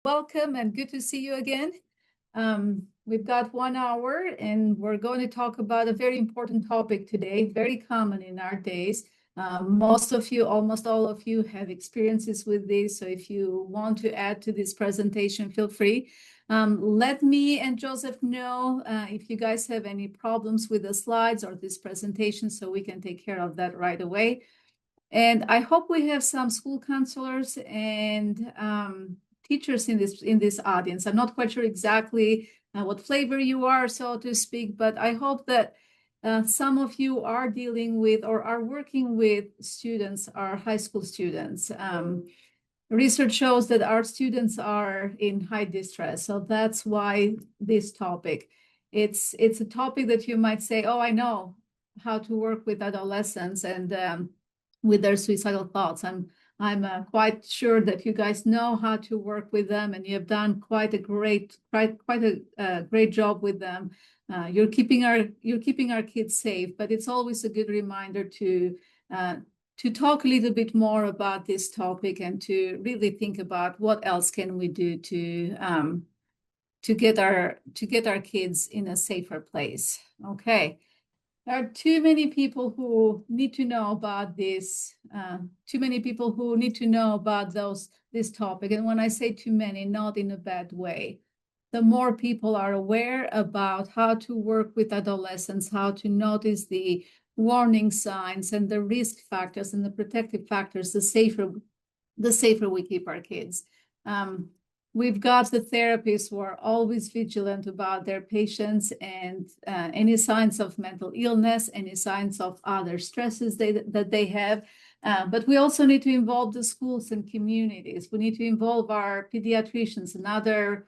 Welcome and good to see you again. We've got 1 hour and we're going to talk about a very important topic today, very common in our days. Most of you, almost all of you have experiences with this. So if you want to add to this presentation, feel free. Let me and Joseph know if you guys have any problems with the slides or this presentation so we can take care of that right away. And I hope we have some school counselors and teachers in this audience. I'm not quite sure exactly what flavor you are, so to speak, but I hope that some of you are dealing with or are working with students, our high school students. Research shows that our students are in high distress, so that's why this topic. It's a topic that you might say, oh, I know how to work with adolescents and with their suicidal thoughts. I'm quite sure that you guys know how to work with them, and you have done quite a great job with them. You're keeping our kids safe, but it's always a good reminder to talk a little bit more about this topic and to really think about what else can we do to get our kids in a safer place. Okay. There are too many people who need to know about this, too many people who need to know about this topic. And when I say too many, not in a bad way. The more people are aware about how to work with adolescents, how to notice the warning signs and the risk factors and the protective factors, the safer we keep our kids. We've got the therapists who are always vigilant about their patients and any signs of mental illness, any signs of other stresses that they have. But we also need to involve the schools and communities. We need to involve our pediatricians and other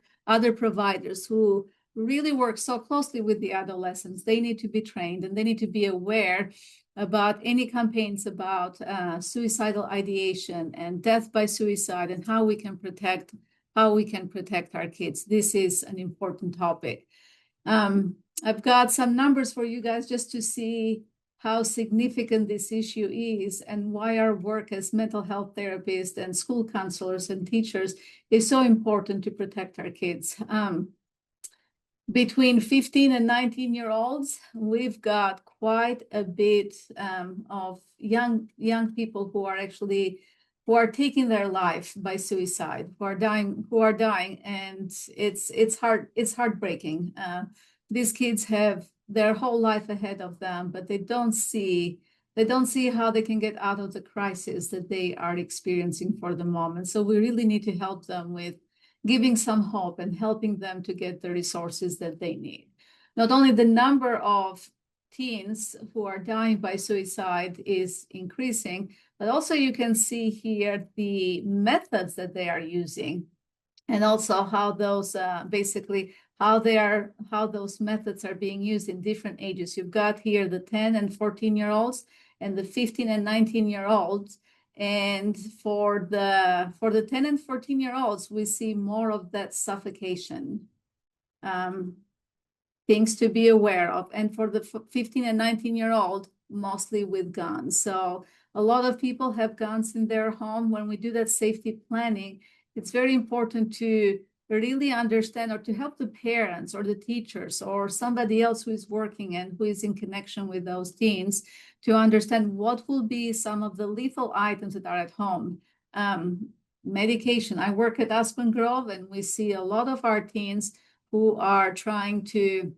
providers who really work so closely with the adolescents. They need to be trained and they need to be aware about any campaigns about suicidal ideation and death by suicide and how we can protect our kids. This is an important topic. I've got some numbers for you guys just to see how significant this issue is and why our work as mental health therapists and school counselors and teachers is so important to protect our kids. Between 15 and 19-year-olds, we've got quite a bit of young people who are taking their life by suicide, who are dying, and it's heartbreaking. These kids have their whole life ahead of them, but they don't see how they can get out of the crisis that they are experiencing for the moment. So we really need to help them with giving some hope and helping them to get the resources that they need. Not only the number of teens who are dying by suicide is increasing, but also you can see here the methods that they are using and also how those how those methods are being used in different ages. You've got here the 10 and 14-year-olds and the 15 and 19-year-olds. And for the 10 and 14-year-olds, we see more of that suffocation, things to be aware of. And for the 15 and 19-year-old, mostly with guns. So a lot of people have guns in their home. When we do that safety planning, it's very important to really understand or to help the parents or the teachers or somebody else who is working and who is in connection with those teens to understand what will be some of the lethal items that are at home. Medication. I work at Aspen Grove, and we see a lot of our teens who are trying to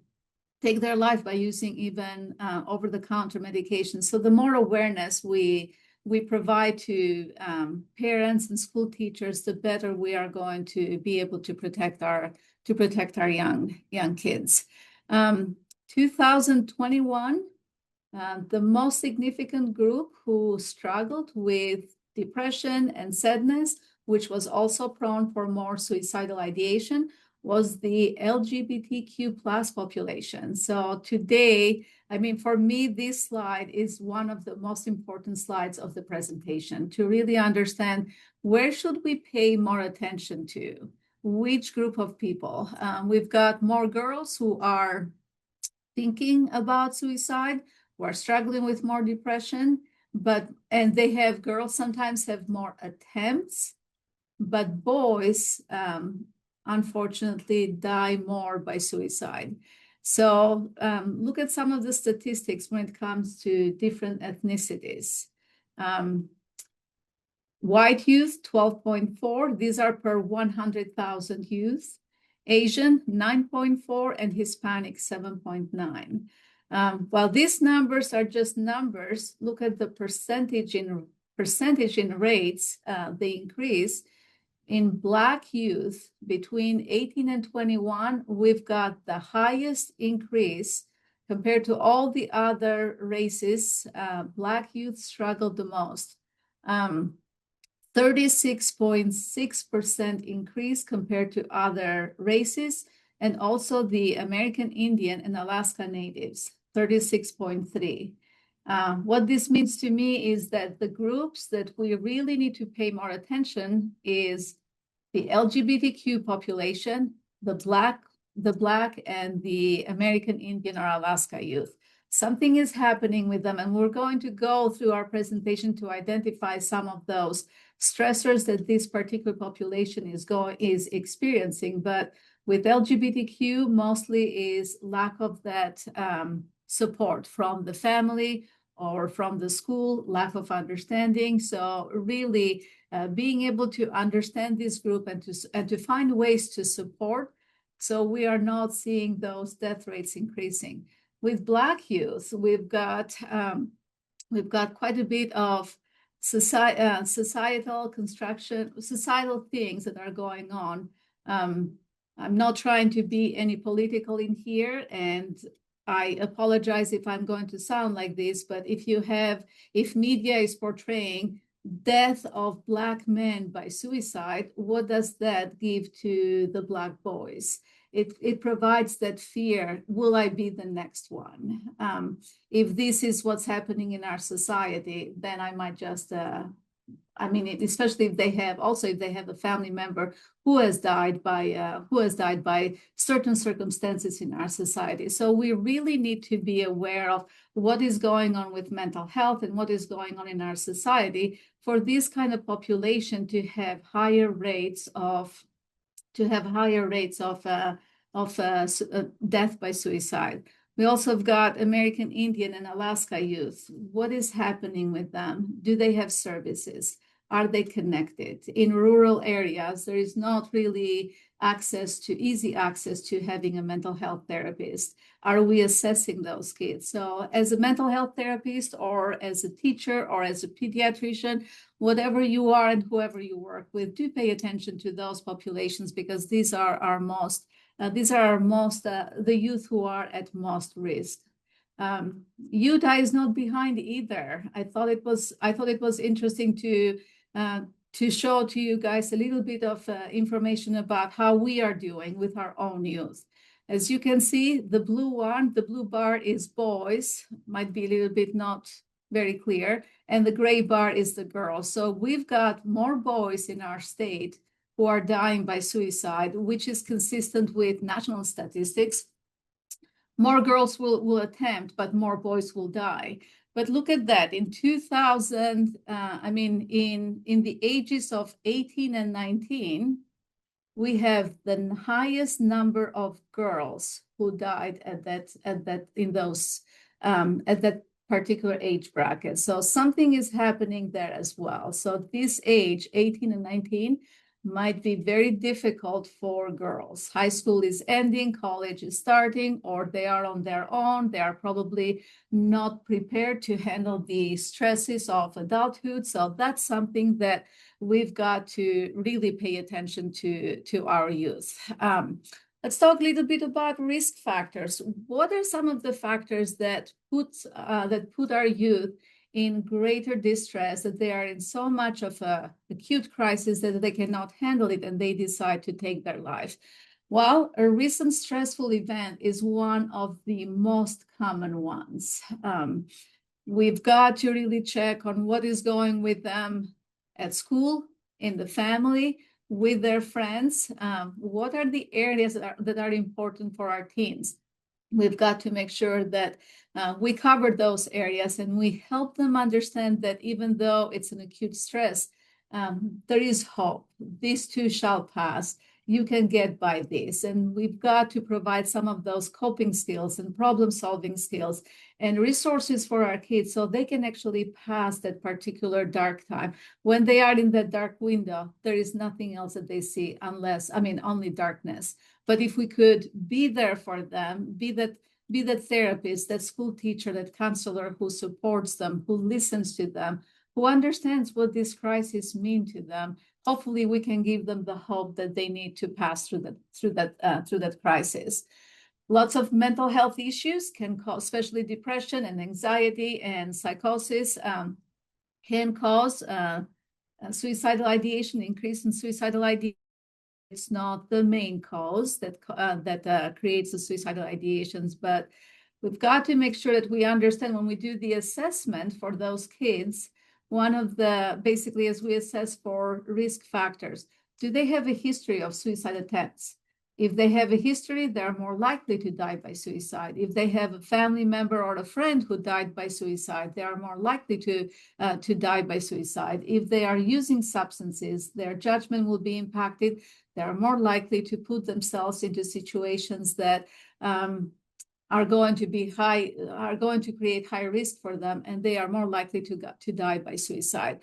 take their life by using even over-the-counter medication. So the more awareness we provide to parents and school teachers, the better we are going to be able to protect our young kids. 2021. The most significant group who struggled with depression and sadness, which was also prone for more suicidal ideation, was the LGBTQ plus population. So today, for me, this slide is one of the most important slides of the presentation to really understand where should we pay more attention to, which group of people. We've got more girls who are thinking about suicide, who are struggling with more depression, and girls sometimes have more attempts but boys, unfortunately, die more by suicide. So look at some of the statistics when it comes to different ethnicities. White youth, 12.4. These are per 100,000 youth. Asian, 9.4, and Hispanic, 7.9. While these numbers are just numbers, look at the percentage in rates, the increase. In Black youth between 18 and 21, we've got the highest increase compared to all the other races. Black youth struggled the most. 36.6% increase compared to other races, and also the American Indian and Alaska Natives, 36.3. What this means to me is that the groups that we really need to pay more attention is the LGBTQ population, the Black and the American Indian or Alaska youth. Something is happening with them, and we're going to go through our presentation to identify some of those stressors that this particular population is experiencing. But with LGBTQ, mostly is lack of that support from the family or from the school, lack of understanding. So really being able to understand this group and to find ways to support, so we are not seeing those death rates increasing. With Black youth, we've got quite a bit of societal things that are going on. I'm not trying to be any political in here, and I apologize if I'm going to sound like this, but if media is portraying death of Black men by suicide, what does that give to the Black boys? It provides that fear, will I be the next one? If this is what's happening in our society, then I might just, especially if they have a family member who has died by certain circumstances in our society. So we really need to be aware of what is going on with mental health and what is going on in our society for this kind of population to have higher rates of death by suicide. We also have got American Indian and Alaska youth. What is happening with them? Do they have services? Are they connected? In rural areas, there is not really easy access to having a mental health therapist. Are we assessing those kids? So as a mental health therapist or as a teacher or as a pediatrician, whatever you are and whoever you work with, do pay attention to those populations, because these are the youth who are at most risk. Utah is not behind either. I thought it was interesting to show to you guys a little bit of information about how we are doing with our own youth. As you can see, the blue bar is boys, might be a little bit not very clear, and the gray bar is the girls. So we've got more boys in our state who are dying by suicide, which is consistent with national statistics. More girls will attempt, but more boys will die. But look at that. In 2000, in the ages of 18 and 19, we have the highest number of girls who died at that particular age bracket. So something is happening there as well. So this age, 18 and 19, might be very difficult for girls. High school is ending, college is starting, or they are on their own. They are probably not prepared to handle the stresses of adulthood. So that's something that we've got to really pay attention to our youth. Let's talk a little bit about risk factors. What are some of the factors that put our youth in greater distress, that they are in so much of a acute crisis that they cannot handle it and they decide to take their life? Well, a recent stressful event is one of the most common ones. We've got to really check on what is going with them at school, in the family, with their friends. What are the areas that are important for our teens? We've got to make sure that we cover those areas and we help them understand that even though it's an acute stress, there is hope. This too shall pass. You can get by this. And we've got to provide some of those coping skills and problem-solving skills and resources for our kids so they can actually pass that particular dark time. When they are in that dark window, there is nothing else that they see only darkness. But if we could be there for them, be that therapist, that school teacher, that counselor who supports them, who listens to them, who understands what this crisis means to them, hopefully we can give them the hope that they need to pass through that crisis. Lots of mental health issues can cause, especially depression and anxiety and psychosis, can cause suicidal ideation, increase in suicidal ideation. It's not the main cause that creates the suicidal ideations, but we've got to make sure that we understand when we do the assessment for those kids, one of the, basically as we assess for risk factors, do they have a history of suicide attempts? If they have a history, they're more likely to die by suicide. If they have a family member or a friend who died by suicide, they are more likely to die by suicide. If they are using substances, their judgment will be impacted. They're more likely to put themselves into situations that are going to create high risk for them, and they are more likely to die by suicide.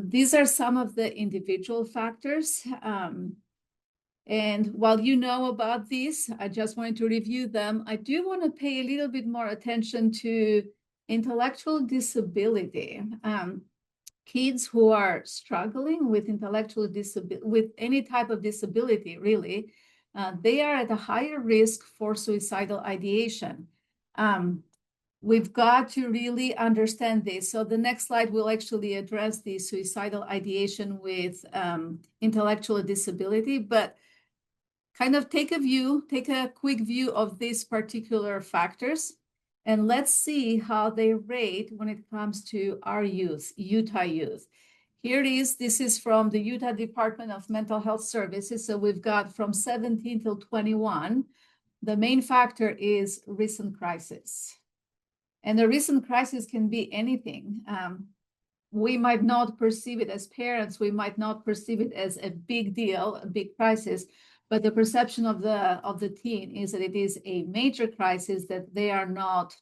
These are some of the individual factors. And while you know about these, I just wanted to review them. I do want to pay a little bit more attention to intellectual disability. Kids who are struggling with intellectual disability, with any type of disability, really, they are at a higher risk for suicidal ideation. We've got to really understand this. So the next slide will actually address the suicidal ideation with intellectual disability, but kind of take a quick view of these particular factors. And let's see how they rate when it comes to our youth, Utah youth. Here it is. This is from the Utah Department of Mental Health Services. So we've got from 17 till 21. The main factor is recent crisis. And the recent crisis can be anything. We might not perceive it as parents. We might not perceive it as a big deal, a big crisis. But the perception of the teen is that it is a major crisis, that they are not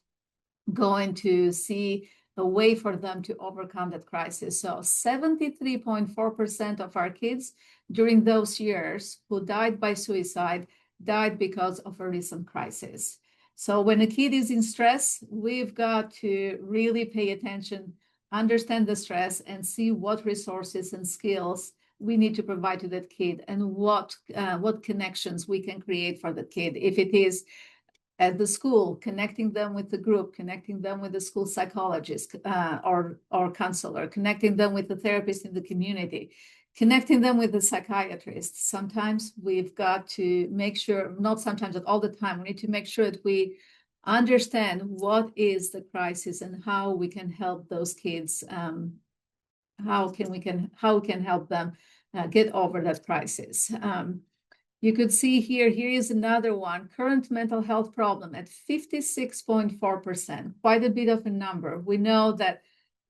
going to see a way for them to overcome that crisis. So 73.4% of our kids during those years who died by suicide died because of a recent crisis. So when a kid is in stress, we've got to really pay attention, understand the stress, and see what resources and skills we need to provide to that kid, and what connections we can create for the kid. If it is at the school, connecting them with the group, connecting them with the school psychologist or counselor, connecting them with the therapist in the community, connecting them with the psychiatrist. Sometimes we've got to make sure, not sometimes, but all the time, we need to make sure that we understand what is the crisis and how we can help those kids. How we can help them get over that crisis. You could see here is another one, current mental health problem at 56.4%, quite a bit of a number. We know that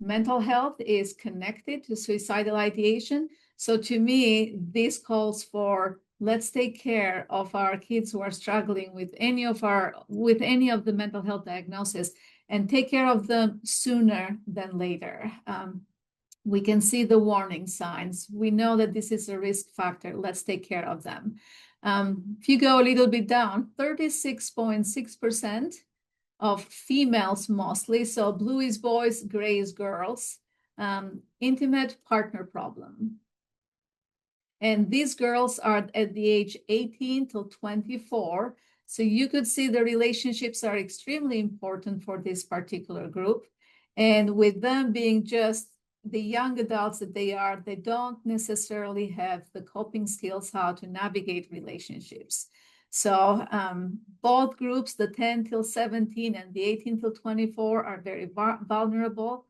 mental health is connected to suicidal ideation. So to me, this calls for, let's take care of our kids who are struggling with any of the mental health diagnoses, and take care of them sooner than later. We can see the warning signs. We know that this is a risk factor. Let's take care of them. If you go a little bit down, 36.6% of females mostly, so blue is boys, gray is girls, intimate partner problem. And these girls are at the age 18 till 24. So you could see the relationships are extremely important for this particular group. And with them being just the young adults that they are, they don't necessarily have the coping skills how to navigate relationships. So both groups, the 10 till 17 and the 18 till 24, are very vulnerable.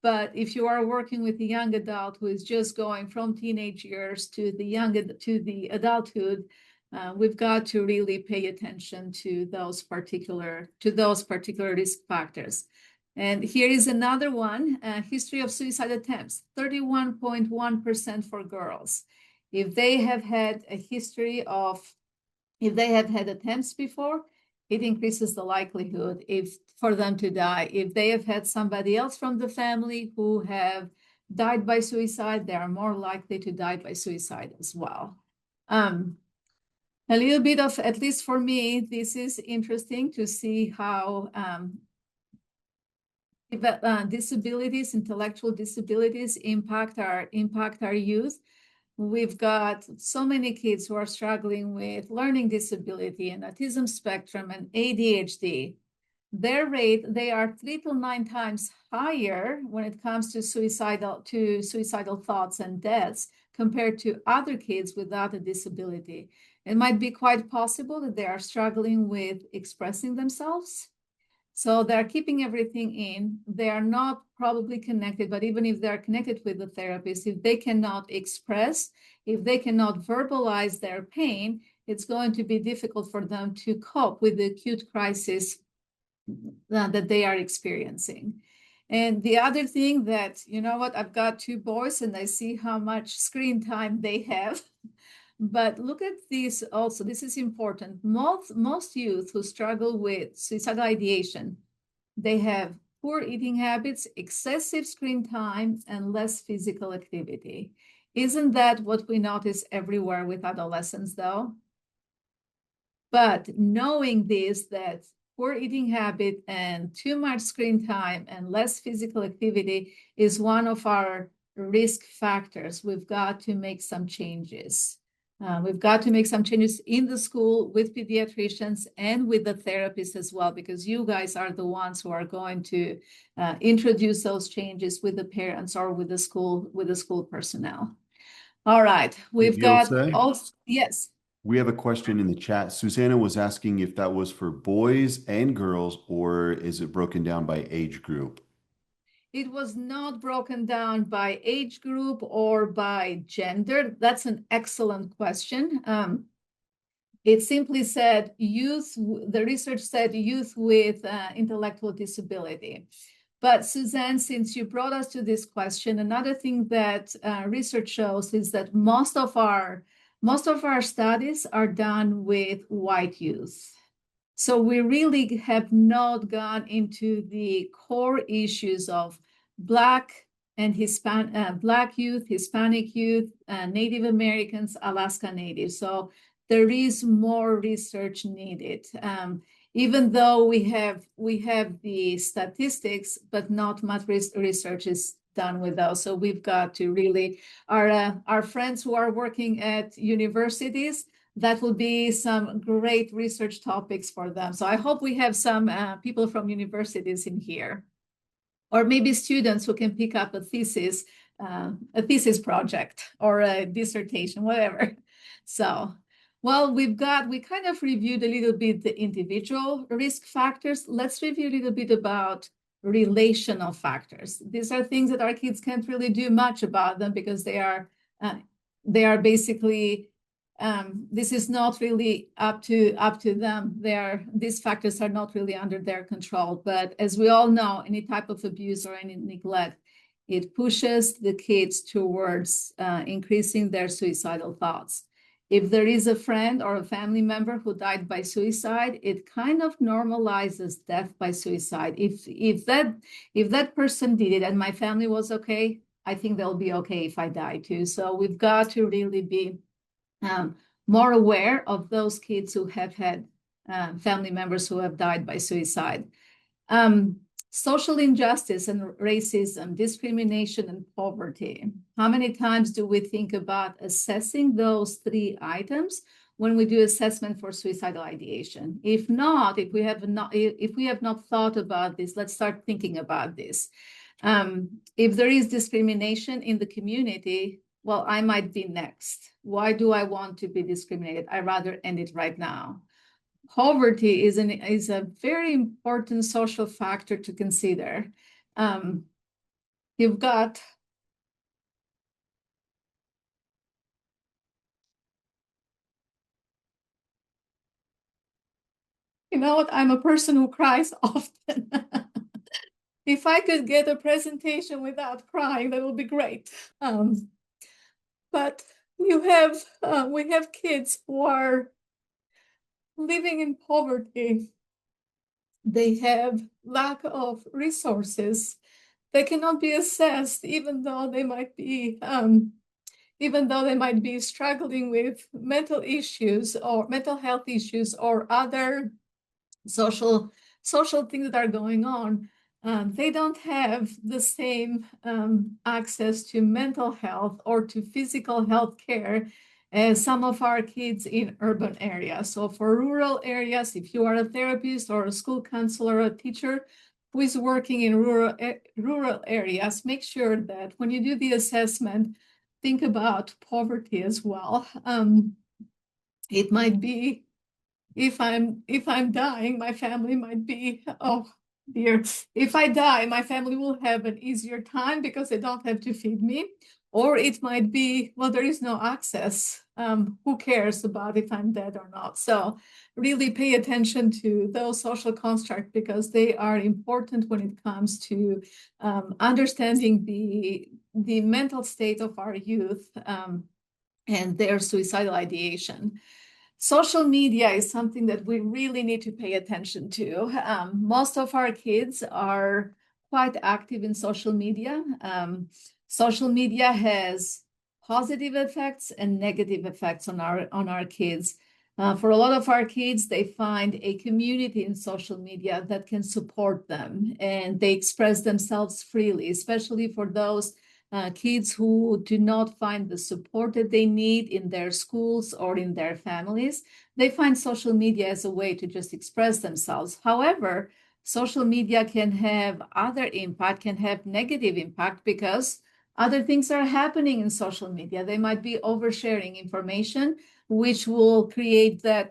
But if you are working with a young adult who is just going from teenage years to the adulthood, we've got to really pay attention to those particular risk factors. And here is another one, history of suicide attempts, 31.1% for girls. If they have had a history of, if they have had attempts before, it increases the likelihood for them to die. If they have had somebody else from the family who have died by suicide, they are more likely to die by suicide as well. A little bit of, at least for me, this is interesting to see how disabilities, intellectual disabilities impact our youth. We've got so many kids who are struggling with learning disability and autism spectrum and ADHD. Their rate, they are 3 to 9 times higher when it comes to suicidal thoughts and deaths compared to other kids without a disability. It might be quite possible that they are struggling with expressing themselves. So they're keeping everything in. They are not probably connected, but even if they're connected with the therapist, if they cannot express, if they cannot verbalize their pain, it's going to be difficult for them to cope with the acute crisis that they are experiencing. And the other thing that, you know what, I've got 2 boys and I see how much screen time they have. But look at this also, this is important. Most youth who struggle with suicidal ideation, they have poor eating habits, excessive screen time, and less physical activity. Isn't that what we notice everywhere with adolescents though? But knowing this, that poor eating habit and too much screen time and less physical activity is one of our risk factors, we've got to make some changes. We've got to make some changes in the school with pediatricians and with the therapists as well, because you guys are the ones who are going to introduce those changes with the parents or with the school personnel. All right, we've got also, yes. We have a question in the chat. Susanna was asking if that was for boys and girls, or is it broken down by age group? It was not broken down by age group or by gender. That's an excellent question. It simply said youth, the research said youth with intellectual disability. But Suzanne, since you brought us to this question, another thing that research shows is that most of our studies are done with white youth. So we really have not gone into the core issues of Black and Black youth, Hispanic youth, Native Americans, Alaska Natives. So there is more research needed. Even though we have the statistics, but not much research is done with those. So we've got to really, our friends who are working at universities, that will be some great research topics for them. So I hope we have some people from universities in here, or maybe students who can pick up a thesis project or a dissertation, whatever. So, well, we kind of reviewed a little bit the individual risk factors. Let's review a little bit about relational factors. These are things that our kids can't really do much about them because they are basically this is not really up to them. These factors are not really under their control. But as we all know, any type of abuse or any neglect, it pushes the kids towards increasing their suicidal thoughts. If there is a friend or a family member who died by suicide, it kind of normalizes death by suicide. If that person did it and my family was okay, I think they'll be okay if I die too. So we've got to really be more aware of those kids who have had family members who have died by suicide. Social injustice and racism, discrimination and poverty. How many times do we think about assessing those 3 items when we do assessment for suicidal ideation? If we have not thought about this, let's start thinking about this. If there is discrimination in the community, well, I might be next. Why do I want to be discriminated? I'd rather end it right now. Poverty is a very important social factor to consider. You've got, you know what? I'm a person who cries often. if I could get a presentation without crying, that would be great. But we have kids who are living in poverty. They have lack of resources. They cannot be assessed, even though they might be struggling with mental issues or mental health issues or other social things that are going on. They don't have the same access to mental health or to physical health care as some of our kids in urban areas. So for rural areas, if you are a therapist or a school counselor or a teacher who is working in rural areas, make sure that when you do the assessment, think about poverty as well. It might be, if I'm dying, my family might be, oh dear, if I die, my family will have an easier time because they don't have to feed me. Or it might be, well, there is no access. Who cares about if I'm dead or not? So really pay attention to those social constructs because they are important when it comes to understanding the mental state of our youth and their suicidal ideation. Social media is something that we really need to pay attention to. Most of our kids are quite active in social media. Social media has positive effects and negative effects on our kids. For a lot of our kids, they find a community in social media that can support them, and they express themselves freely, especially for those kids who do not find the support that they need in their schools or in their families. They find social media as a way to just express themselves. However, social media can have other impact, can have negative impact because other things are happening in social media. They might be oversharing information, which will create the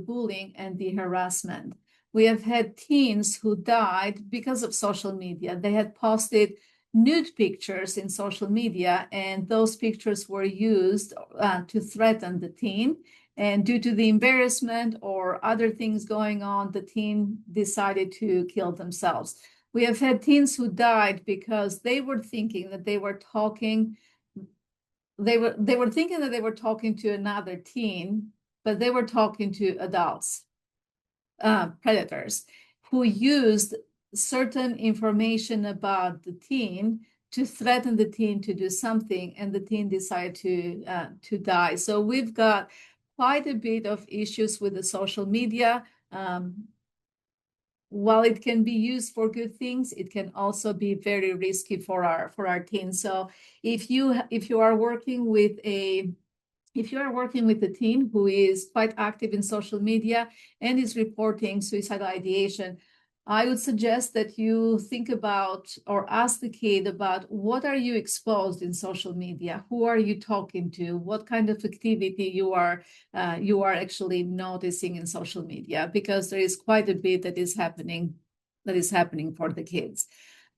bullying and the harassment. We have had teens who died because of social media. They had posted nude pictures in social media, and those pictures were used to threaten the teen. And due to the embarrassment or other things going on, the teen decided to kill themselves. We have had teens who died because they were thinking that they were talking to another teen, but they were talking to adults, predators, who used certain information about the teen to threaten the teen to do something, and the teen decided to die. So we've got quite a bit of issues with the social media. While it can be used for good things, it can also be very risky for our teens. So if you are working with a teen who is quite active in social media and is reporting suicidal ideation, I would suggest that you think about or ask the kid about what are you exposed in social media? Who are you talking to? What kind of activity you are actually noticing in social media? Because there is quite a bit that is happening for the kids.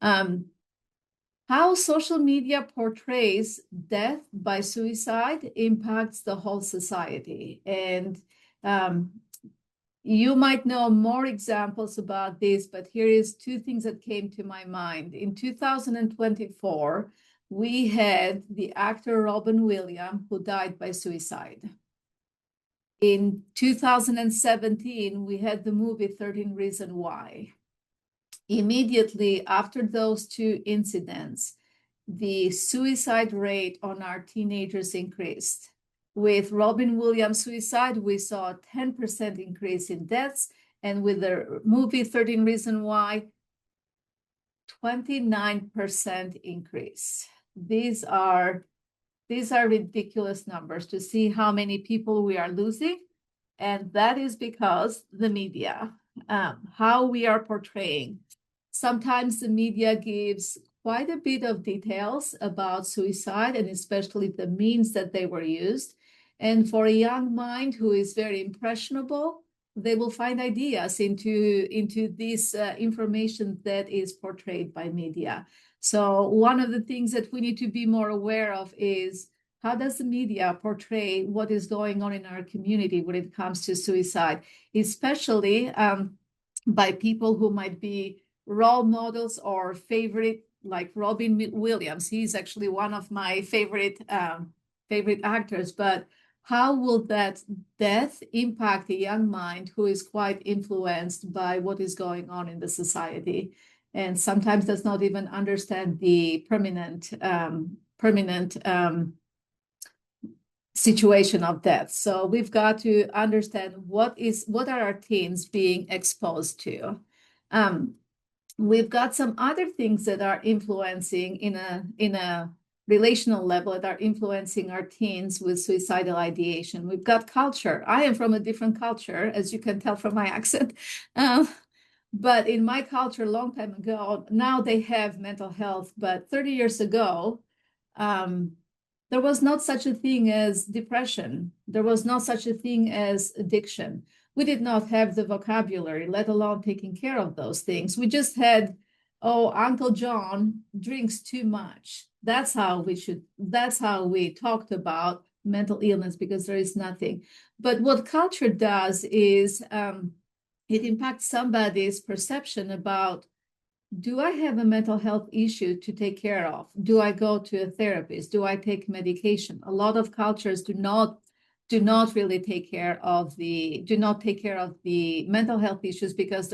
How social media portrays death by suicide impacts the whole society. And you might know more examples about this, but here is two things that came to my mind. In 2024, we had the actor Robin Williams, who died by suicide. In 2017, we had the movie 13 Reasons Why. Immediately after those two incidents, the suicide rate on our teenagers increased. With Robin Williams' suicide, we saw a 10% increase in deaths, and with the movie 13 Reasons Why, 29% increase. These are ridiculous numbers to see how many people we are losing, and that is because the media, how we are portraying. Sometimes the media gives quite a bit of details about suicide and especially the means that they were used. And for a young mind who is very impressionable, they will find ideas into this information that is portrayed by media. So one of the things that we need to be more aware of is, how does the media portray what is going on in our community when it comes to suicide, especially by people who might be role models or favorite, like Robin Williams. He's actually one of my favorite actors. But how will that death impact a young mind who is quite influenced by what is going on in the society, and sometimes does not even understand the permanent situation of death. So we've got to understand what are our teens being exposed to. We've got some other things that are influencing in a relational level that are influencing our teens with suicidal ideation. We've got culture. I am from a different culture, as you can tell from my accent. But in my culture, a long time ago, now they have mental health, but 30 years ago, there was not such a thing as depression. There was not such a thing as addiction. We did not have the vocabulary, let alone taking care of those things. We just had, oh, Uncle John drinks too much. That's how we talked about mental illness, because there is nothing. But what culture does is it impacts somebody's perception about, do I have a mental health issue to take care of? Do I go to a therapist? Do I take medication? A lot of cultures do not really take care of the mental health issues, because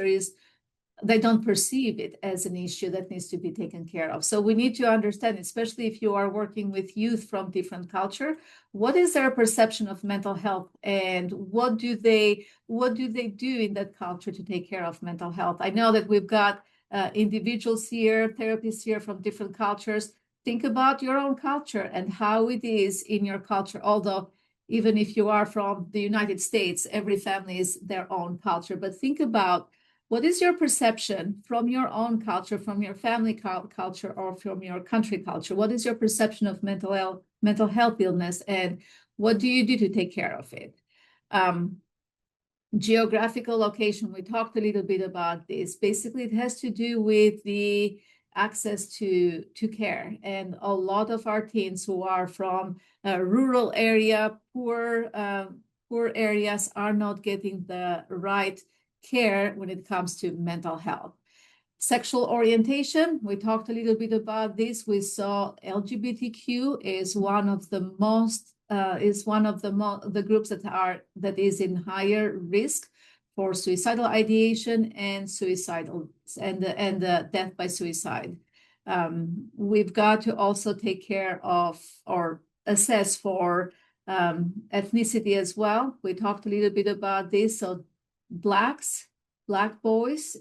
they don't perceive it as an issue that needs to be taken care of. So we need to understand, especially if you are working with youth from different culture, what is their perception of mental health, and what do they do in that culture to take care of mental health? I know that we've got individuals here, therapists here from different cultures. Think about your own culture and how it is in your culture. Although, even if you are from the United States, every family is their own culture. But think about, what is your perception from your own culture, from your family culture, or from your country culture? What is your perception of mental health illness, and what do you do to take care of it? Geographical location, we talked a little bit about this. Basically, it has to do with the access to care. And a lot of our teens who are from a rural area, poor areas, are not getting the right care when it comes to mental health. Sexual orientation, we talked a little bit about this. We saw LGBTQ is one of the groups that is in higher risk for suicidal ideation and the death by suicide. We've got to also take care of or assess for ethnicity as well. We talked a little bit about this. So Black boys,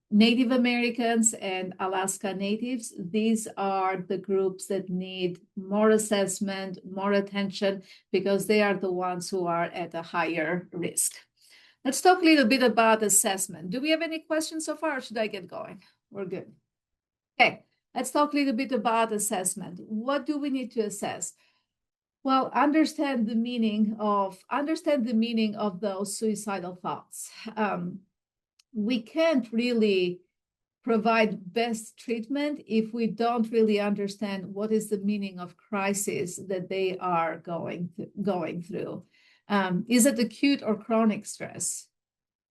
Native Americans and Alaska Natives, these are the groups that need more assessment, more attention, because they are the ones who are at a higher risk. Let's talk a little bit about assessment. Do we have any questions so far, or should I get going? We're good. Okay, let's talk a little bit about assessment. What do we need to assess? Well, understand the meaning of those suicidal thoughts. We can't really provide best treatment if we don't really understand what is the meaning of crisis that they are going through. Is it acute or chronic stress?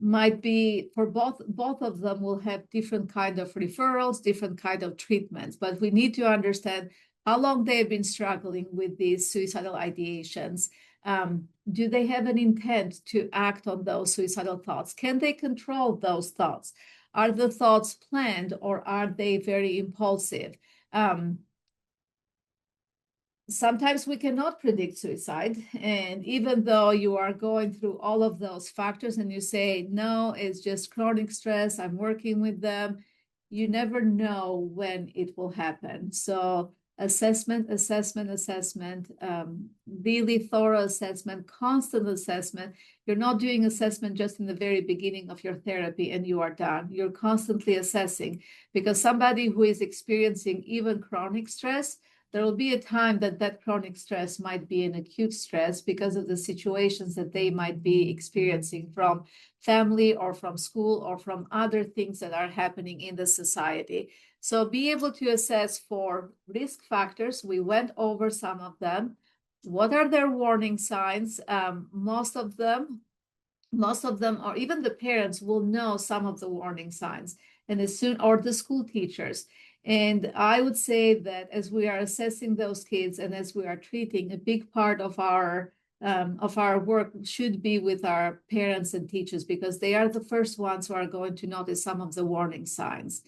Might be, for both of them will have different kind of referrals, different kind of treatments, but we need to understand how long they've been struggling with these suicidal ideations. Do they have an intent to act on those suicidal thoughts? Can they control those thoughts? Are the thoughts planned, or are they very impulsive? Sometimes we cannot predict suicide. And even though you are going through all of those factors and you say, no, it's just chronic stress, I'm working with them, you never know when it will happen. So assessment, really thorough assessment, constant assessment. You're not doing assessment just in the very beginning of your therapy and you are done. You're constantly assessing, because somebody who is experiencing even chronic stress, there will be a time that chronic stress might be an acute stress because of the situations that they might be experiencing from family or from school or from other things that are happening in the society. So be able to assess for risk factors. We went over some of them. What are their warning signs? Most of them most of them, or even the parents, will know some of the warning signs, and as soon, or the school teachers. And I would say that as we are assessing those kids and as we are treating, a big part of our work should be with our parents and teachers, because they are the first ones who are going to notice some of the warning signs.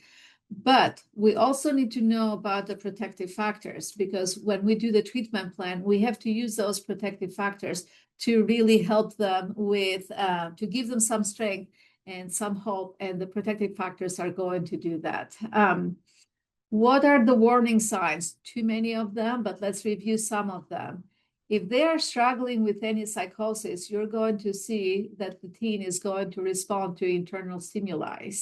But we also need to know about the protective factors, because when we do the treatment plan, we have to use those protective factors to really help them with, to give them some strength and some hope, and the protective factors are going to do that. What are the warning signs? Too many of them, but let's review some of them. If they are struggling with any psychosis, you're going to see that the teen is going to respond to internal stimuli.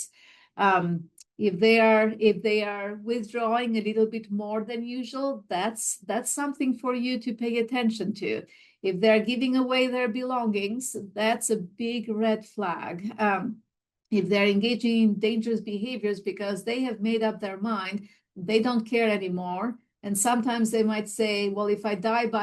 If they are withdrawing a little bit more than usual, that's something for you to pay attention to. If they're giving away their belongings, that's a big red flag. If they're engaging in dangerous behaviors because they have made up their mind, they don't care anymore. And sometimes they might say, well, if I have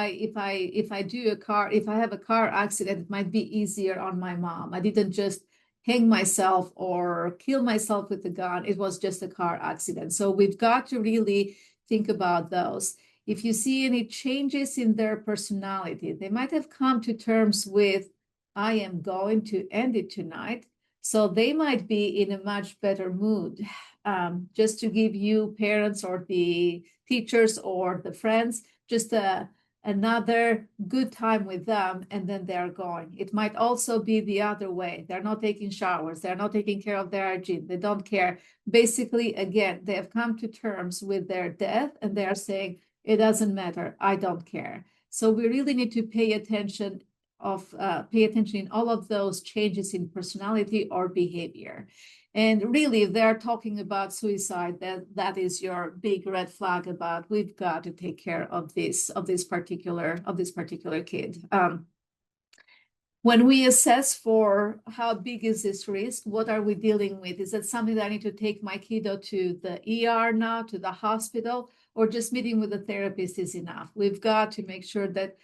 a car accident, it might be easier on my mom. I didn't just hang myself or kill myself with a gun. It was just a car accident. So we've got to really think about those. If you see any changes in their personality, they might have come to terms with, I am going to end it tonight. So they might be in a much better mood. Just to give you parents or the teachers or the friends, just another good time with them, and then they're going. It might also be the other way. They're not taking showers. They're not taking care of their hygiene. They don't care. Basically, again, they have come to terms with their death, and they're saying, it doesn't matter. I don't care. So we really need to pay attention in all of those changes in personality or behavior. And really, if they're talking about suicide, that is your big red flag about, we've got to take care of this particular kid. When we assess for how big is this risk, what are we dealing with? Is it something that I need to take my kiddo to the ER now, to the hospital, or just meeting with a therapist is enough? We've got to make sure that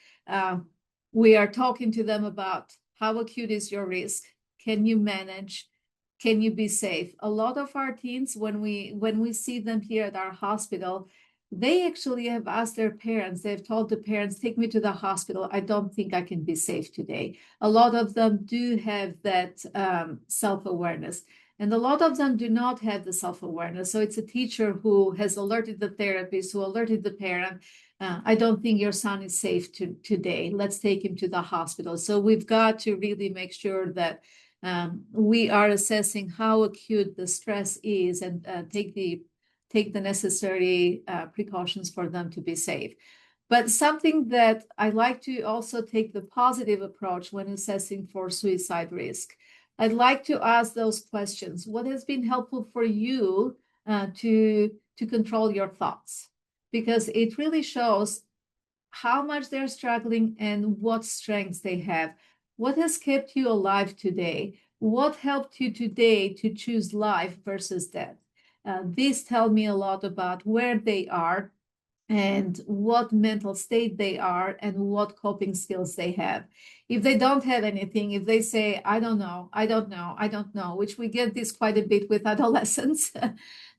we are talking to them about how acute is your risk? Can you manage? Can you be safe? A lot of our teens, when we see them here at our hospital, they actually have asked their parents, they've told the parents, take me to the hospital. I don't think I can be safe today. A lot of them do have that self-awareness. And a lot of them do not have the self-awareness. So it's a teacher who has alerted the therapist, who alerted the parent, I don't think your son is safe today. Let's take him to the hospital. So we've got to really make sure that we are assessing how acute the stress is, and take the necessary precautions for them to be safe. But something that I like to also take the positive approach when assessing for suicide risk. I'd like to ask those questions. What has been helpful for you to control your thoughts? Because it really shows how much they're struggling and what strengths they have. What has kept you alive today? What helped you today to choose life versus death? These tell me a lot about where they are and what mental state they are and what coping skills they have. If they don't have anything, if they say, I don't know, which we get this quite a bit with adolescents,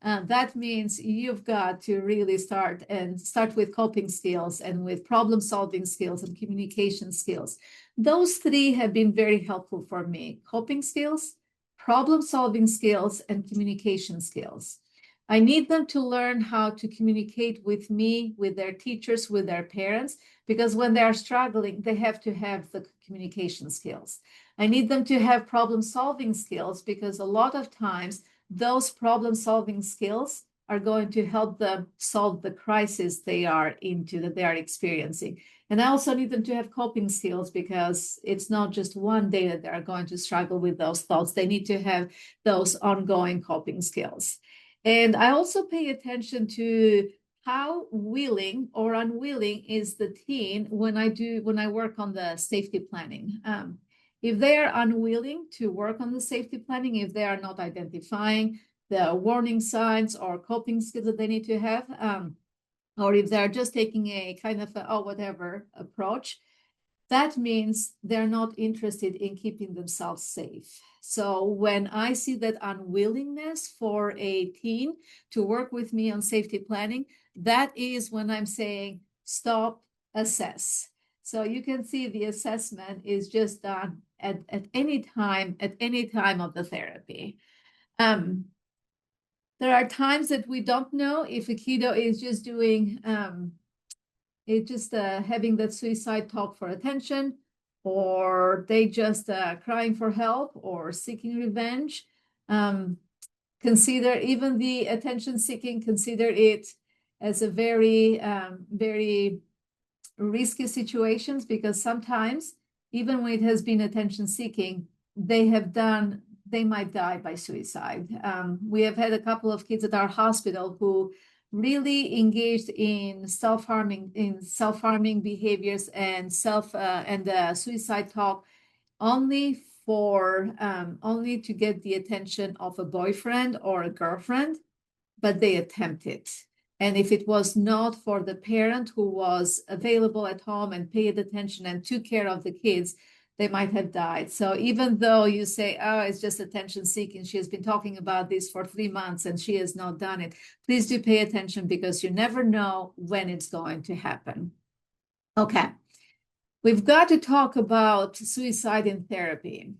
that means you've got to really start with coping skills and with problem solving skills and communication skills. Those three have been very helpful for me: coping skills, problem solving skills, and communication skills. I need them to learn how to communicate with me, with their teachers, with their parents, because when they are struggling, they have to have the communication skills. I need them to have problem-solving skills, because a lot of times those problem-solving skills are going to help them solve the crisis they are into, that they are experiencing. And I also need them to have coping skills, because it's not just one day that they are going to struggle with those thoughts. They need to have those ongoing coping skills. And I also pay attention to how willing or unwilling is the teen when I work on the safety planning. If they are unwilling to work on the safety planning, if they are not identifying the warning signs or coping skills that they need to have, or if they're just taking a kind of whatever approach, that means they're not interested in keeping themselves safe. So when I see that unwillingness for a teen to work with me on safety planning, that is when I'm saying stop, assess. So you can see the assessment is just done at any time of the therapy. There are times that we don't know if a kiddo is just doing having that suicide talk for attention, or they just crying for help or seeking revenge. Consider even the attention seeking, consider it as a very, very risky situations, because sometimes even when it has been attention seeking, they might die by suicide. We have had a couple of kids at our hospital who really engaged in self-harming behaviors and suicide talk only to get the attention of a boyfriend or a girlfriend, but they attempt it. And if it was not for the parent who was available at home and paid attention and took care of the kids, they might have died. So even though you say, oh, it's just attention seeking, she has been talking about this for 3 months and she has not done it, please do pay attention, because you never know when it's going to happen. Okay. We've got to talk about suicide in therapy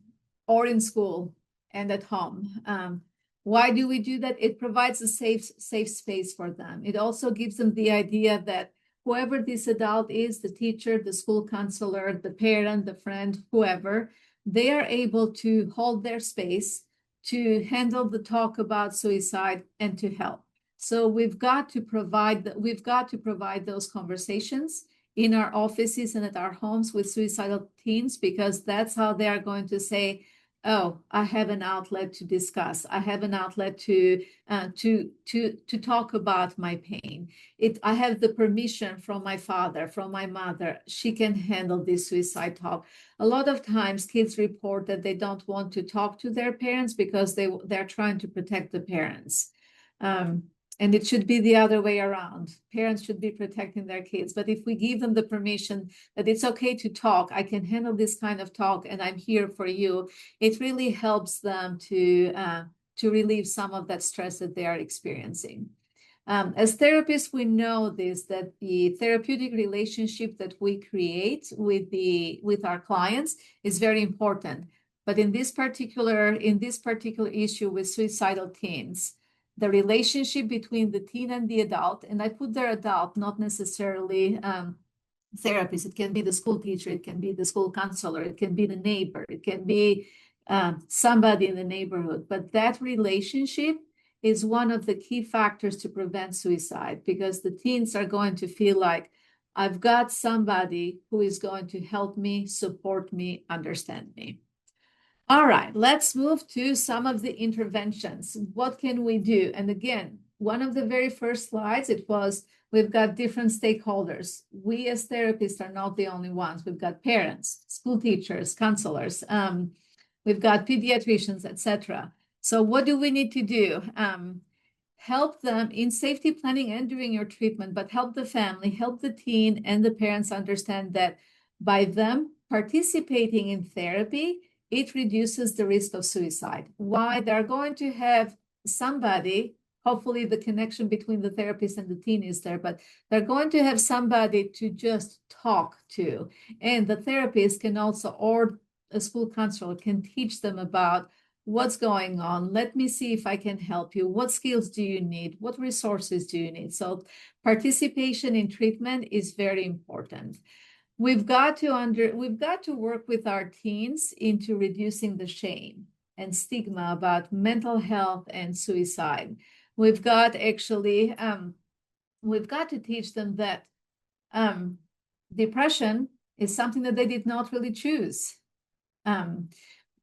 or in school and at home. Why do we do that? It provides a safe space for them. It also gives them the idea that whoever this adult is, the teacher, the school counselor, the parent, the friend, whoever, they are able to hold their space to handle the talk about suicide and to help. So we've got to provide those conversations in our offices and at our homes with suicidal teens, because that's how they are going to say, oh, I have an outlet to discuss. I have an outlet to talk about my pain. I have the permission from my father, from my mother. She can handle this suicide talk. A lot of times kids report that they don't want to talk to their parents because they're trying to protect the parents. And it should be the other way around. Parents should be protecting their kids. But if we give them the permission that it's okay to talk, I can handle this kind of talk and I'm here for you, it really helps them to relieve some of that stress that they are experiencing. As therapists, we know that the therapeutic relationship that we create with our clients is very important. But in this particular issue with suicidal teens, the relationship between the teen and the adult, and I put there adult, not necessarily therapist. It can be the school teacher, it can be the school counselor, it can be the neighbor, it can be somebody in the neighborhood. But that relationship is one of the key factors to prevent suicide, because the teens are going to feel like, I've got somebody who is going to help me, support me, understand me. All right, let's move to some of the interventions. What can we do? And again, one of the very first slides, it was, we've got different stakeholders. We as therapists are not the only ones. We've got parents, school teachers, counselors, we've got pediatricians, etc. So what do we need to do? Help them in safety planning and during your treatment, but help the family, help the teen and the parents understand that by them participating in therapy, it reduces the risk of suicide. Why? They're going to have somebody, hopefully the connection between the therapist and the teen is there, but they're going to have somebody to just talk to. And the therapist can also, or a school counselor can teach them about what's going on. Let me see if I can help you. What skills do you need? What resources do you need? So participation in treatment is very important. We've got to work with our teens into reducing the shame and stigma about mental health and suicide. We've got to teach them that depression is something that they did not really choose.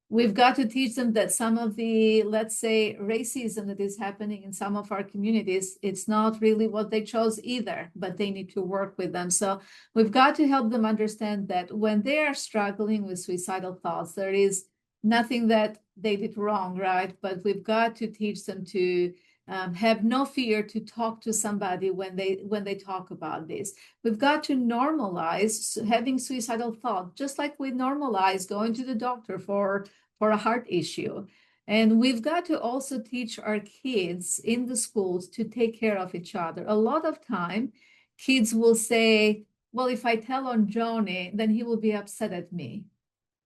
We've got to teach them that some of the, let's say, racism that is happening in some of our communities, it's not really what they chose either, but they need to work with them. So we've got to help them understand that when they are struggling with suicidal thoughts, there is nothing that they did wrong, right? But we've got to teach them to Have no fear to talk to somebody when they talk about this. We've got to normalize having suicidal thought, just like we normalize going to the doctor for a heart issue. And we've got to also teach our kids in the schools to take care of each other. A lot of time, kids will say, well, if I tell on Johnny, then he will be upset at me.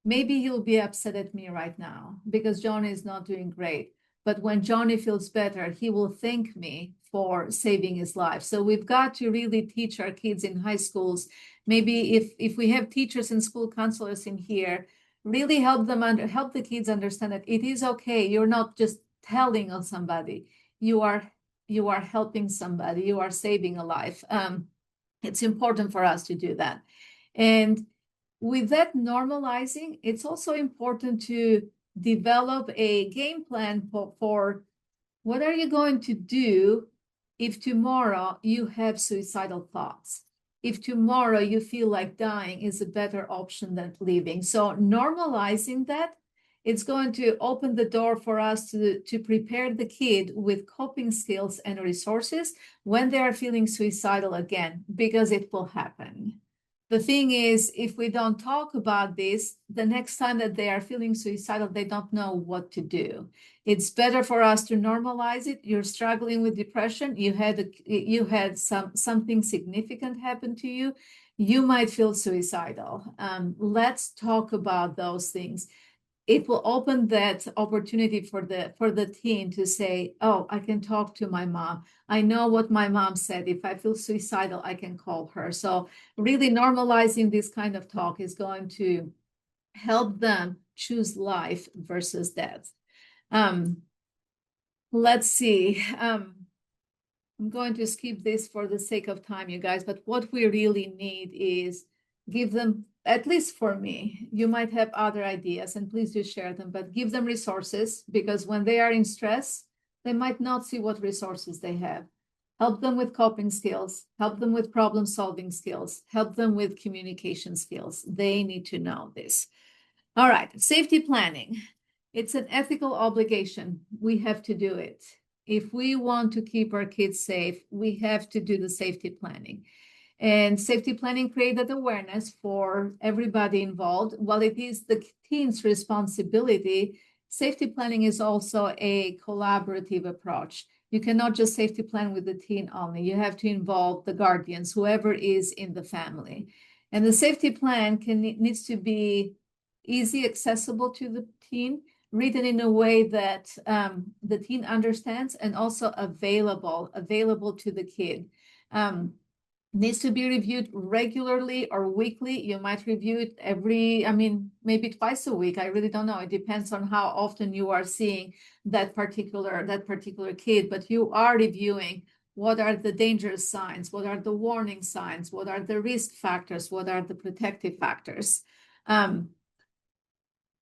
Maybe he'll be upset at me right now because Johnny is not doing great. But when Johnny feels better, he will thank me for saving his life. So we've got to really teach our kids in high schools. Maybe if we have teachers and school counselors in here, really help the kids understand that it is okay. You're not just telling on somebody. You are helping somebody. You are saving a life. It's important for us to do that. And with that normalizing, it's also important to develop a game plan for what are you going to do if tomorrow you have suicidal thoughts, if tomorrow you feel like dying is a better option than living. So normalizing that, it's going to open the door for us to prepare the kid with coping skills and resources when they are feeling suicidal again, because it will happen. The thing is, if we don't talk about this, the next time that they are feeling suicidal, they don't know what to do. It's better for us to normalize it. You're struggling with depression. You had something significant happen to you. You might feel suicidal. Let's talk about those things. It will open that opportunity for the teen to say, oh, I can talk to my mom. I know what my mom said. If I feel suicidal, I can call her. So really normalizing this kind of talk is going to help them choose life versus death. Let's see. I'm going to skip this for the sake of time, you guys, but what we really need is give them, at least for me, you might have other ideas and please do share them, but give them resources, because when they are in stress, they might not see what resources they have. Help them with coping skills, help them with problem solving skills, help them with communication skills. They need to know this. All right, safety planning. It's an ethical obligation. We have to do it. If we want to keep our kids safe, we have to do the safety planning. And safety planning created awareness for everybody involved. While it is the teen's responsibility, safety planning is also a collaborative approach. You cannot just safety plan with the teen only. You have to involve the guardians, whoever is in the family. And the safety plan needs to be easy, accessible to the teen, written in a way that the teen understands, and also available to the kid. Needs to be reviewed regularly or weekly. You might review it maybe twice a week. I really don't know. It depends on how often you are seeing that particular kid, but you are reviewing what are the dangerous signs, what are the warning signs, what are the risk factors, what are the protective factors.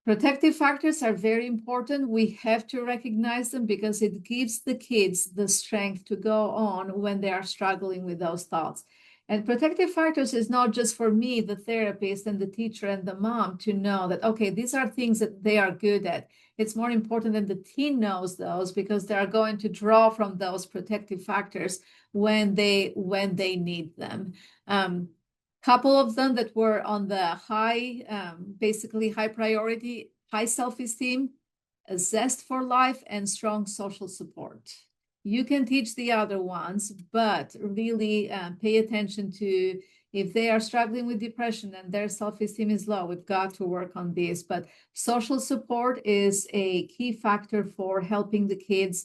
Protective factors are very important. We have to recognize them because it gives the kids the strength to go on when they are struggling with those thoughts. And protective factors is not just for me, the therapist and the teacher and the mom, to know that, okay, these are things that they are good at. It's more important that the teen knows those, because they are going to draw from those protective factors when they need them. Couple of them that were on the basically high priority, high self-esteem, a zest for life, and strong social support. You can teach the other ones, but really pay attention to, if they are struggling with depression and their self-esteem is low, we've got to work on this. But social support is a key factor for helping the kids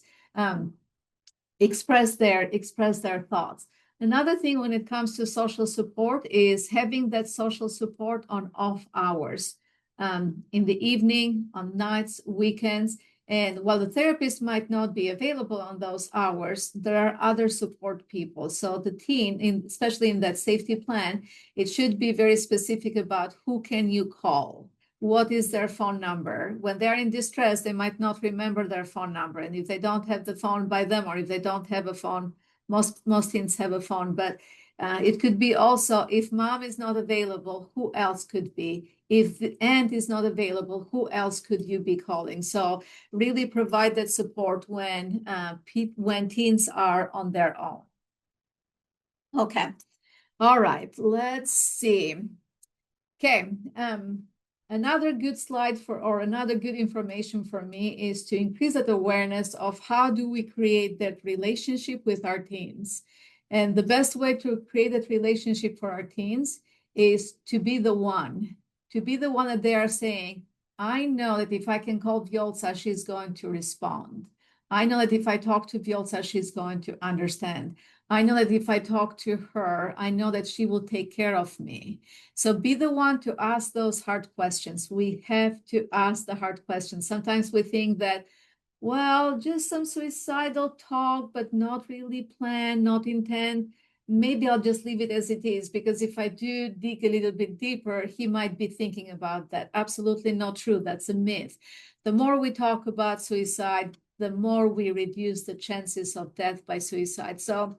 express their thoughts. Another thing when it comes to social support is having that social support on off hours, in the evening, on nights, weekends. And while the therapist might not be available on those hours, there are other support people. So the teen, especially in that safety plan, it should be very specific about who can you call. What is their phone number? When they're in distress, they might not remember their phone number. And if they don't have the phone by them, or if they don't have a phone, most teens have a phone, but It could be also, if mom is not available, who else could be? If the aunt is not available, who else could you be calling? So really provide that support when teens are on their own. Okay. All right. Let's see. Okay. Another good slide or another good information for me is to increase that awareness of how do we create that relationship with our teens. And the best way to create that relationship for our teens is to be the one that they are saying, I know that if I can call Vjollca, she's going to respond. I know that if I talk to Vjollca, she's going to understand. I know that if I talk to her, I know that she will take care of me. So be the one to ask those hard questions. We have to ask the hard questions. Sometimes we think that, well, just some suicidal talk, but not really plan, not intent. Maybe I'll just leave it as it is, because if I do dig a little bit deeper, he might be thinking about that. Absolutely not true. That's a myth. The more we talk about suicide, the more we reduce the chances of death by suicide. So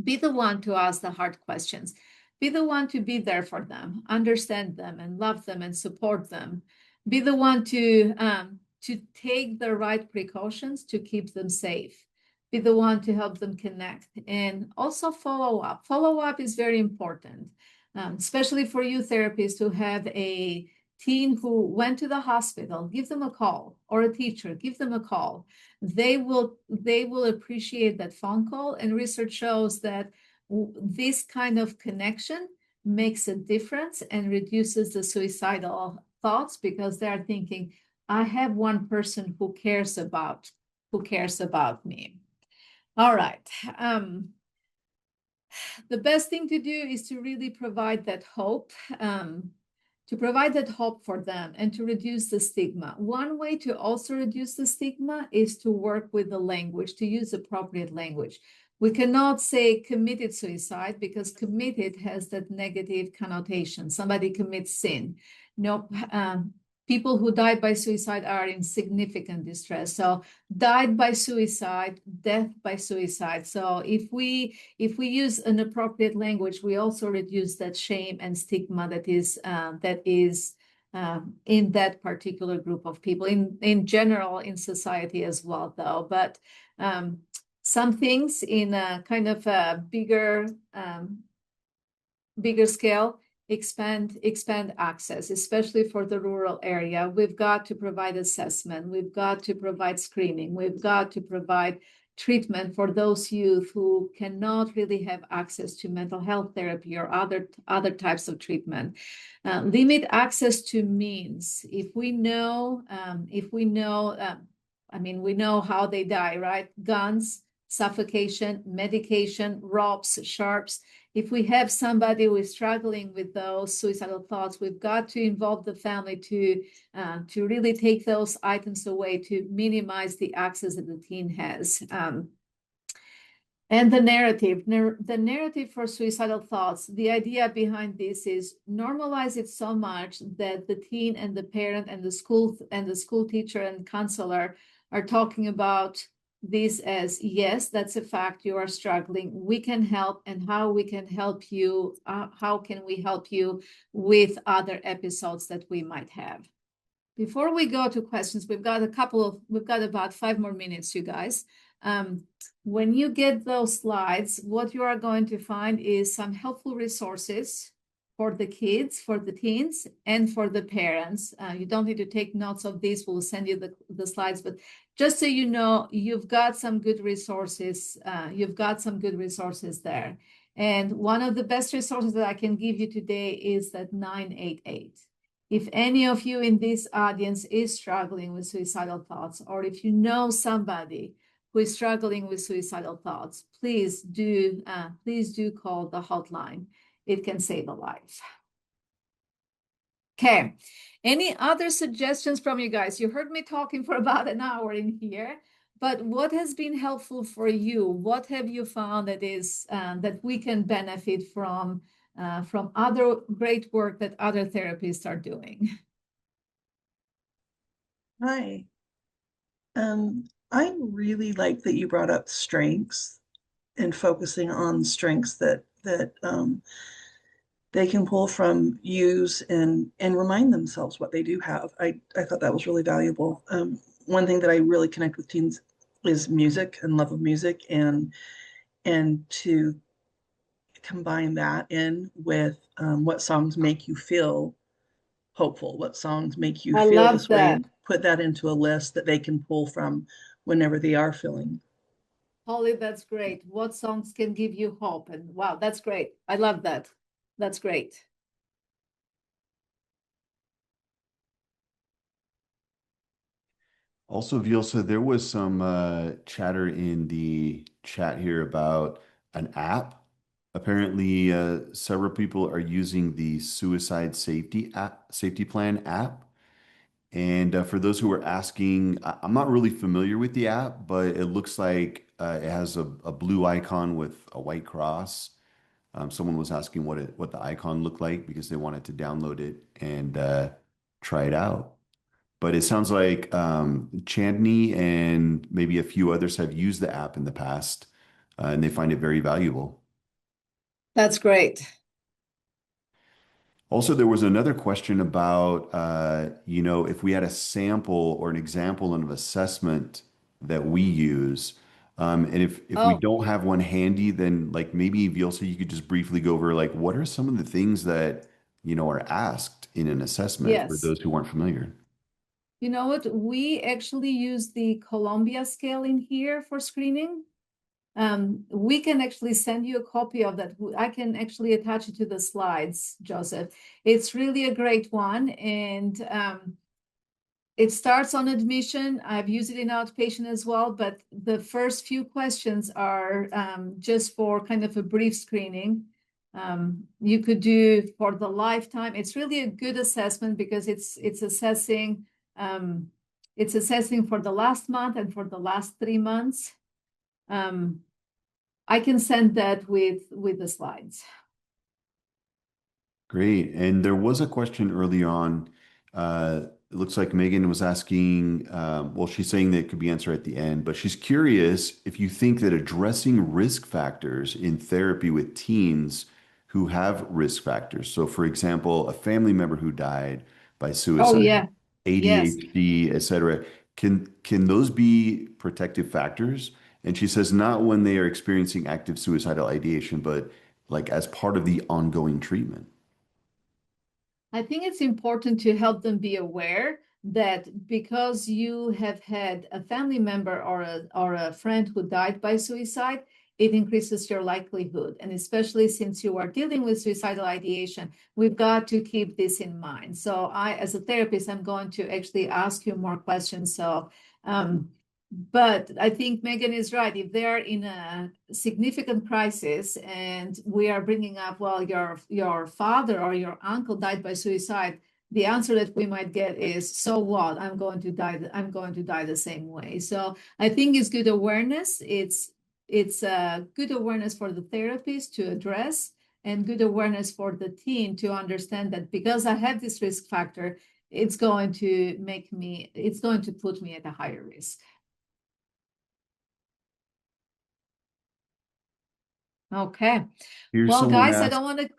be the one to ask the hard questions. Be the one to be there for them, understand them and love them and support them. Be the one to take the right precautions to keep them safe. Be the one to help them connect, and also follow up. Follow up is very important, especially for you therapists who have a teen who went to the hospital. Give them a call, or a teacher, give them a call. They will appreciate that phone call, and research shows that this kind of connection makes a difference and reduces the suicidal thoughts, because they're thinking, I have one person who cares about me. All right. The best thing to do is to really provide that hope, for them, and to reduce the stigma. One way to also reduce the stigma is to work with the language, to use appropriate language. We cannot say committed suicide, because committed has that negative connotation. Somebody commits sin. No, people who died by suicide are in significant distress. So died by suicide, death by suicide. So if we use an appropriate language, we also reduce that shame and stigma that is in that particular group of people, in general in society as well, though. But some things in a kind of a bigger scale, expand access, especially for the rural area. We've got to provide assessment. We've got to provide screening. We've got to provide treatment for those youth who cannot really have access to mental health therapy or other types of treatment. Limit access to means. We know how they die, right? Guns, suffocation, medication, ropes, sharps. If we have somebody who is struggling with those suicidal thoughts, we've got to involve the family to really take those items away, to minimize the access that the teen has. And the narrative for suicidal thoughts, the idea behind this is normalize it so much that the teen and the parent and the school teacher and counselor are talking about this as, yes, that's a fact, you are struggling, we can help, and how we can help you, how can we help you with other episodes that we might have. Before we go to questions, we've got about 5 more minutes, you guys. When you get those slides, what you are going to find is some helpful resources for the kids, for the teens, and for the parents. You don't need to take notes of this. We'll send you the slides, but just so you know, you've got some good resources. There. And one of the best resources that I can give you today is that 988. If any of you in this audience is struggling with suicidal thoughts, or if you know somebody who is struggling with suicidal thoughts, please do call the hotline. It can save a life. Okay. Any other suggestions from you guys? You heard me talking for about an hour in here, but what has been helpful for you? What have you found that we can benefit from other great work that other therapists are doing? Hi. I really like that you brought up strengths and focusing on strengths that that they can pull from, use, and remind themselves what they do have. I thought that was really valuable. One thing that I really connect with teens is music and love of music, and to combine that in with what songs make you feel hopeful, what songs make you I feel love this way, that. and put that into a list that they can pull from whenever they are feeling. Holly, that's great. What songs can give you hope? And wow, that's great. I love that. That's great. Also, Vjollca, there was some chatter in the chat here about an app. Apparently, several people are using the Suicide Safety Plan app. And for those who are asking, I'm not really familiar with the app, but it looks like it has a blue icon with a white cross. Someone was asking what the icon looked like because they wanted to download it and try it out. But it sounds like Chandni and maybe a few others have used the app in the past, and they find it very valuable. That's great. Also, there was another question about, if we had a sample or an example of assessment that we use, and if we Oh, don't have one handy, then like maybe Vjollca, you could just briefly go over like what are some of the things that are asked in an assessment for yes. those who aren't familiar. You know what? We actually use the Columbia scale in here for screening. We can actually send you a copy of that. I can actually attach it to the slides, Joseph. It's really a great one. And it starts on admission. I've used it in outpatient as well, but the first few questions are just for kind of a brief screening. You could do for the lifetime. It's really a good assessment because it's assessing for the last month and for the last 3 months. I can send that with the slides. Great. And there was a question early on. It looks like Megan was asking, well, she's saying that it could be answered at the end, but she's curious if you think that addressing risk factors in therapy with teens who have risk factors. So, for example, a family member who died by Oh suicide, yeah, yes. ADHD, etc. Can those be protective factors? And she says not when they are experiencing active suicidal ideation, but like as part of the ongoing treatment. I think it's important to help them be aware that because you have had a family member or a friend who died by suicide, it increases your likelihood. And especially since you are dealing with suicidal ideation, we've got to keep this in mind. So I, as a therapist, I'm going to actually ask you more questions. So but I think Megan is right. If they're in a significant crisis and we are bringing up, well, your father or your uncle died by suicide, the answer that we might get is, so what? I'm going to die. I'm going to die the same way. So I think it's good awareness. It's a good awareness for the therapist to address, and good awareness for the teen to understand that because I have this risk factor, it's going to put me at a higher risk. Okay. Here's Well, someone guys, I asked, don't want to.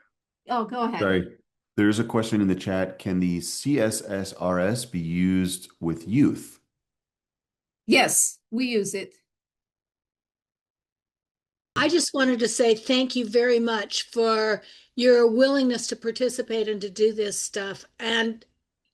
Oh, go ahead. sorry, there's a question in the chat. Can the CSSRS be used with youth? Yes, we use it. I just wanted to say thank you very much for your willingness to participate and to do this stuff, and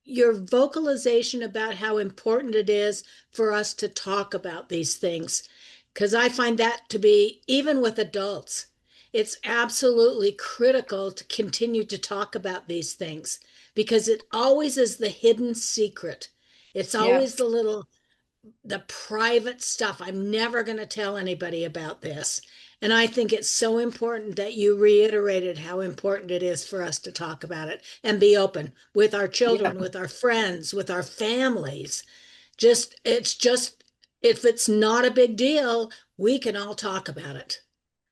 your vocalization about how important it is for us to talk about these things. Because I find that to be, even with adults, it's absolutely critical to continue to talk about these things because it always is the hidden secret. It's Yeah. always the private stuff. I'm never going to tell anybody about this. And I think it's so important that you reiterated how important it is for us to talk about it and be open with our Yeah. children, with our friends, with our families. Just, if it's not a big deal, we can all talk about it.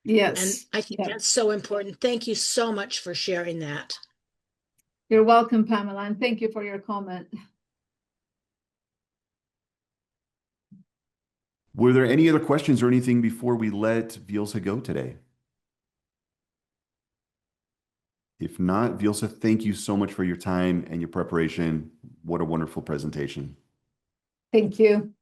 And Yes. I think Yeah. that's so important. Thank you so much for sharing that. You're welcome, Pamela, and thank you for your comment. Were there any other questions or anything before we let Vjollca go today? If not, Vjollca, thank you so much for your time and your preparation. What a wonderful presentation. Thank you.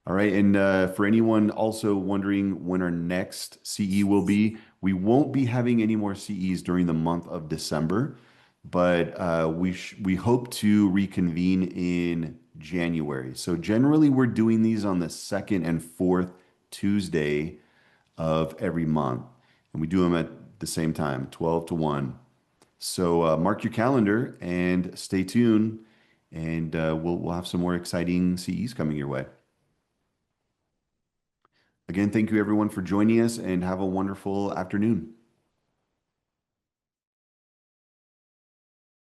All right. And for anyone also wondering when our next CE will be, we won't be having any more CEs during the month of December, but we hope to reconvene in January. So generally, we're doing these on the second and fourth Tuesday of every month, and we do them at the same time, 12 to 1. So mark your calendar and stay tuned, and we'll have some more exciting CEs coming your way. Again, thank you everyone for joining us and have a wonderful afternoon.